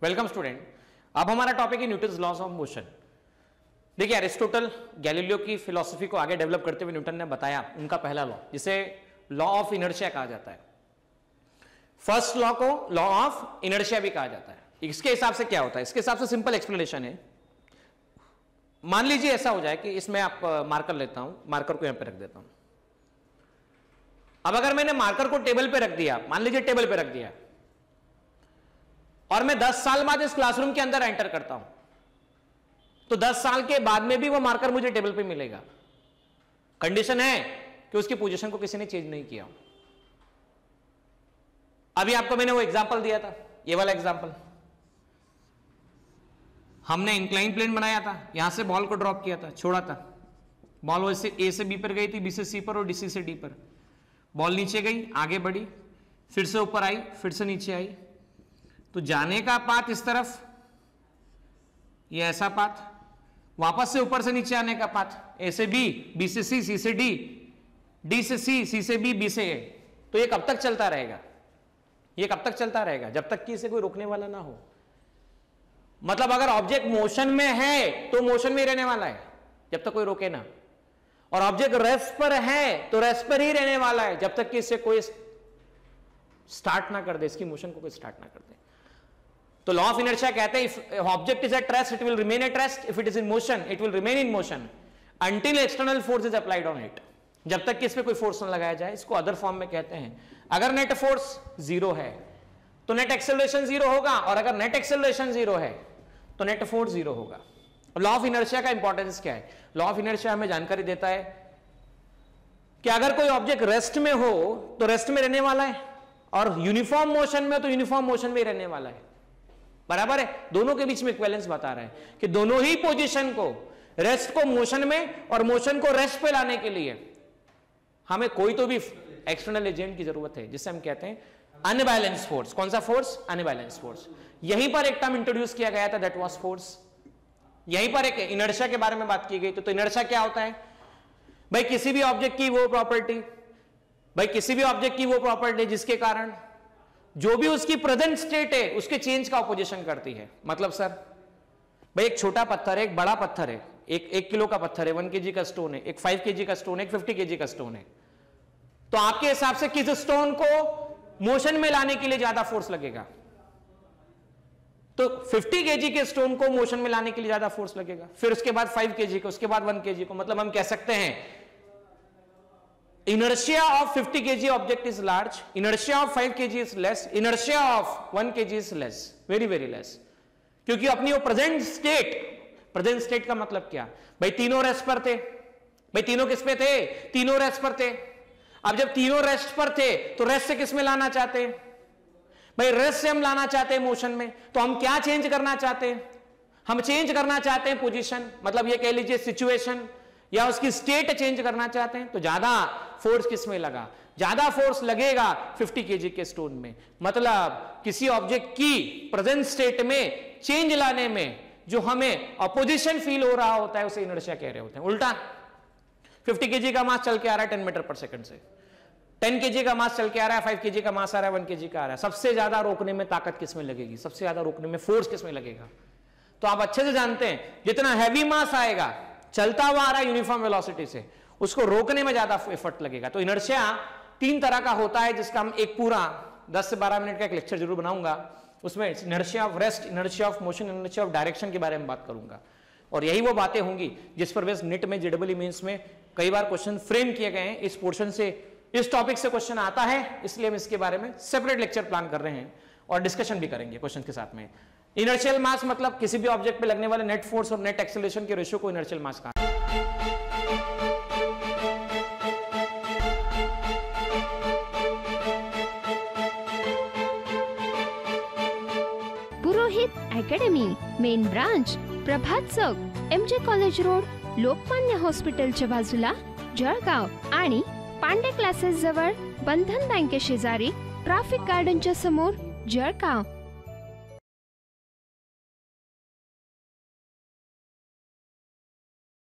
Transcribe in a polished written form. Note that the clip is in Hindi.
Welcome student. अब हमारा टॉपिक है न्यूटन्स लॉज ऑफ मोशन। देखिए अरिस्टोटल गैलीलियो की फिलॉसफी को आगे डेवलप करते हुए न्यूटन ने बताया उनका पहला लॉ, जिसे लॉ ऑफ इनर्शिया कहा जाता है। फर्स्ट लॉ को लॉ ऑफ इनर्शिया भी कहा जाता है। इसके हिसाब से क्या होता है, इसके हिसाब से सिंपल एक्सप्लेनेशन है। मान लीजिए ऐसा हो जाए कि इसमें आप मार्कर लेता हूं, मार्कर को यहां पे रख देता हूं। अब अगर मैंने मार्कर को टेबल पे रख दिया, मान लीजिए टेबल पे रख दिया, और मैं 10 साल बाद इस क्लासरूम के अंदर एंटर करता हूं, तो 10 साल के बाद में भी वो मार्कर मुझे टेबल पे मिलेगा। कंडीशन है कि उसकी पोजीशन को किसी ने चेंज नहीं किया। अभी आपको मैंने वो एग्जांपल दिया था, ये वाला एग्जांपल। हमने इंक्लाइन प्लेन बनाया था, यहां से बॉल को ड्रॉप किया था, छोड़ा था। बॉल वैसे ए से बी पर गई थी, बी से सी पर और डी से डी पर। बॉल नीचे गई, आगे बढ़ी, फिर से ऊपर आई, फिर से नीचे आई। तो जाने का पाथ इस तरफ, ये ऐसा पाथ, वापस से ऊपर से नीचे आने का पाथ, ए से बी, बी से सी, सी से डी, डी से सी, सी से बी, बी से ए। तो ये कब तक चलता रहेगा? ये कब तक चलता रहेगा? जब तक कि इसे कोई रोकने वाला ना हो। मतलब अगर ऑब्जेक्ट मोशन में है तो मोशन में ही रहने वाला है जब तक कोई रोके ना, और ऑब्जेक्ट रेस्ट पर है तो रेस्ट पर ही रहने वाला है जब तक कि इससे कोई स्टार्ट ना कर दे, इसकी मोशन को कोई स्टार्ट ना कर दे। तो लॉ ऑफ इनर्शिया कहते हैं if object is at rest it will remain at rest, if it is in motion it will remain in motion until external force is applied on it. जब तक कि इस पे कोई फोर्स न लगाया जाए, इसको अदर फॉर्म में कहते हैं। अगर नेट फोर्स जीरो है तो नेट एक्सेलरेशन जीरो होगा, और अगर नेट एक्सेलरेशन जीरो है तो नेट फोर्स जीरो होगा। लॉ ऑफ इनर्शिया का इंपॉर्टेंस क्या है? लॉ ऑफ इनर्शिया हमें जानकारी देता है कि अगर कोई ऑब्जेक्ट रेस्ट में हो तो रेस्ट में रहने वाला है, और यूनिफॉर्म मोशन में तो यूनिफॉर्म मोशन में ही रहने वाला है। बराबर है? दोनों के बीच में इक्विवेलेंस बता रहा है कि दोनों ही पोजीशन को, रेस्ट को मोशन में और मोशन को रेस्ट पे लाने के लिए हमें कोई तो भी एक्सटर्नल एजेंट की जरूरत है, जिससे हम कहते हैं अनबैलेंस फोर्स। कौन सा फोर्स? Unbalance force. यहीं पर एक टर्म इंट्रोड्यूस किया गया था, दैट वाज फोर्स। यहीं पर एक इनर्शिया के बारे में बात की गई। तो इनर्शिया क्या होता है भाई? किसी भी ऑब्जेक्ट की वो प्रॉपर्टी, भाई किसी भी ऑब्जेक्ट की वो प्रॉपर्टी जिसके कारण जो भी उसकी प्रेजेंट स्टेट है उसके चेंज का ऑपोजिशन करती है। मतलब सर भाई एक छोटा पत्थर है, एक बड़ा पत्थर है, एक किलो का पत्थर है, 1 kg का स्टोन है, एक 5 kg का स्टोन है, एक 50 kg का स्टोन है। तो आपके हिसाब से किस स्टोन को मोशन में लाने के लिए ज्यादा फोर्स लगेगा? तो 50 kg के स्टोन को मोशन में लाने के लिए ज्यादा फोर्स लगेगा, फिर उसके बाद 5 kg को, उसके बाद 1 kg को। मतलब हम कह सकते हैं inertia of 50 kg object is large, inertia of 5 kg is less, inertia of 1 kg is less, very very less। क्योंकि अपनी वो प्रेजेंट स्टेट का मतलब क्या भाई? तीनों रेस्ट पर थे। भाई तीनों किस पे थे? तीनों रेस्ट पर थे। अब जब तीनों रेस्ट पर थे तो रेस्ट से किस में लाना चाहते हैं भाई? रेस्ट से हम लाना चाहते हैं मोशन में। तो हम क्या चेंज करना चाहते हैं? हम चेंज करना चाहते हैं पोजीशन, मतलब ये कह लीजिए सिचुएशन, या उसकी स्टेट चेंज करना चाहते हैं। तो ज्यादा फोर्स किस में लगा? ज्यादा फोर्स लगेगा 50 kg के स्टोन में। मतलब किसी ऑब्जेक्ट की प्रेजेंट स्टेट में चेंज लाने में जो हमें अपोजिशन फील हो रहा होता है उसे इनर्शिया कह रहे होते हैं। उल्टा 50 kg का मास चल के आ रहा है 10 मीटर पर सेकंड से, 10 kg का मास चल के आ रहा है, 5 kg का मास आ रहा है, 1 kg का आ रहा है। सबसे ज्यादा रोकने में ताकत किस में लगेगी? सबसे ज्यादा रोकने में फोर्स किस में लगेगा? तो आप अच्छे से जानते हैं जितना हैवी मास आएगा, चलता हुआ आ रहा है यूनिफॉर्म वेलोसिटी से, उसको रोकने में ज्यादा एफर्ट लगेगा। तो इनर्शिया 3 तरह का होता है, जिसका हम एक पूरा 10 से 12 मिनट का एक लेक्चर जरूर बनाऊंगा। उसमें inertia of rest, inertia of motion, inertia of direction के बारे में बात करूंगा। और यही वो बातें होंगी जिस पर बेस नेट में, जेडब्ल्यू मेंस में कई बार क्वेश्चन फ्रेम किए गए हैं। इस पोर्शन से, इस टॉपिक से क्वेश्चन आता है, इसलिए हम इसके बारे में सेपरेट लेक्चर प्लान कर रहे हैं और डिस्कशन भी करेंगे क्वेश्चन के साथ में। इनर्शियल मास मतलब किसी भी ऑब्जेक्ट पे लगने वाले नेट फोर्स और नेट एक्सेलरेशन के रेशियो को इनर्शियल मास कहा। पुरोहित अकॅडमी, मेन ब्रांच प्रभात चौक, MJ कॉलेज रोड, लोकमान्य हॉस्पिटलच्या बाजूला, जळगाव, आणि पांडे क्लासेस जवळ, बंधन बँके शेजारी, ट्रॅफिक गार्डनच्या समोर, जळगाव।